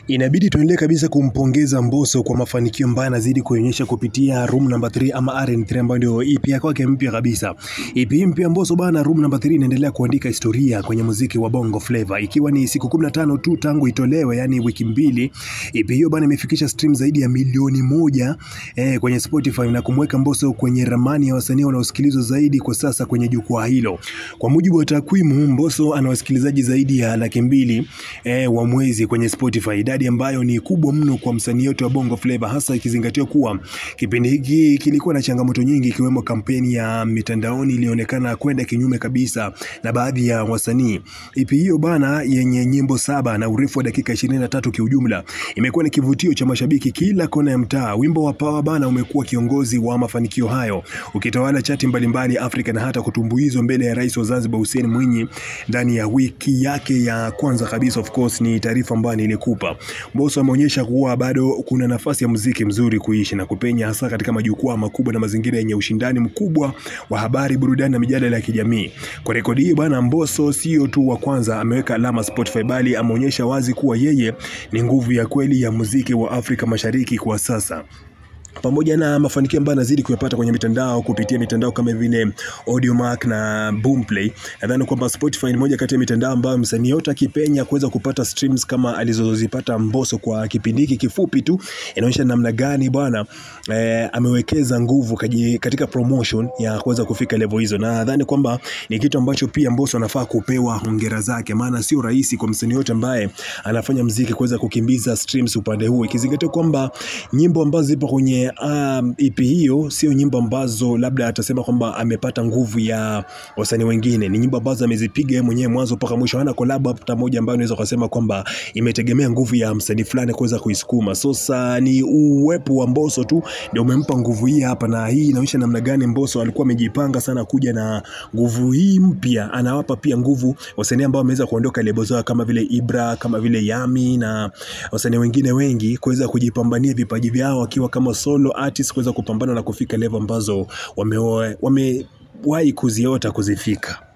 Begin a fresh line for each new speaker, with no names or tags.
Inabidi tuendelee kabisa kumpongeza Mbosso kwa mafanikio ambayo anazidi kuonyesha kupitia Room Number 3 ama RN3 ambayo ndio EP yake mpya kabisa. EP mpya Mbosso bana, Room Number 3 inaendelea kuandika historia kwenye muziki wa Bongo Flava, ikiwa ni siku 15 tu tangu itolewe, yani wiki mbili. EP hiyo bana imefikisha stream zaidi ya milioni 1 kwenye Spotify na kumweka Mbosso kwenye ramani ya wasanii wanaosikilizwa zaidi kwa sasa kwenye jukwaa hilo. Kwa mujibu wa takwimu, Mbosso ana wasikilizaji zaidi ya 200,000 wa mwezi kwenye Spotify, idadi ambayo ni kubwa mno kwa msanii yote wa Bongo Flava, hasa ikizingatiwa kuwa kipindi hiki kilikuwa na changamoto nyingi, ikiwemo kampeni ya mitandaoni ilionekana kwenda kinyume kabisa na baadhi ya wasanii. EP hiyo bana yenye nyimbo 7 na urefu wa dakika 23 kiujumla imekuwa ni kivutio cha mashabiki kila kona ya mtaa. Wimbo wa Power bana umekuwa kiongozi wa mafanikio hayo, ukitawala chati mbalimbali Afrika na hata kutumbuizwa mbele ya Rais wa Zanzibar Hussein Mwinyi ndani ya wiki yake ya kwanza kabisa. Of course ni taarifa ambayo nilikupa. Mbosso ameonyesha kuwa bado kuna nafasi ya muziki mzuri kuishi na kupenya, hasa katika majukwaa makubwa na mazingira yenye ushindani mkubwa wa habari, burudani na mijadala ya kijamii. Kwa rekodi hii bwana, Mbosso sio tu wa kwanza ameweka alama Spotify, bali ameonyesha wazi kuwa yeye ni nguvu ya kweli ya muziki wa Afrika Mashariki kwa sasa. Pamoja na mafanikio ambayo anazidi kuyapata kwenye mitandao kupitia mitandao kama vile Audiomack na Boomplay, nadhani kwamba Spotify ni moja kati ya mitandao ambayo msanii yote akipenya kuweza kupata streams kama alizozipata Mbosso kwa kipindi hiki kifupi tu, inaonyesha namna gani bwana amewekeza nguvu katika promotion ya kuweza kufika level hizo. Na nadhani kwamba ni kitu ambacho pia Mbosso anafaa kupewa hongera zake, maana sio rahisi kwa msanii yote ambaye anafanya muziki kuweza kukimbiza streams upande huu, ikizingatiwa kwamba nyimbo ambazo zipo kwenye EP hiyo sio nyimbo ambazo labda atasema kwamba amepata nguvu ya wasanii wengine. Ni nyimbo ambazo amezipiga yeye mwenyewe mwanzo mpaka mwisho, hana collab hata moja ambayo unaweza kusema kwamba imetegemea nguvu ya msanii fulani kuweza kuisukuma. Sasa ni uwepo wa Mbosso tu ndio umempa nguvu hii hapa, na hii inaonyesha namna gani Mbosso alikuwa amejipanga sana kuja na nguvu hii mpya. Anawapa pia nguvu wasanii ambao wameweza kuondoka lebo zao kama vile Ibra, kama vile Yami na wasanii wengine wengi kuweza kujipambania vipaji vyao akiwa kama solo artist, kuweza kupambana na kufika level ambazo wamewahi kuziota kuzifika.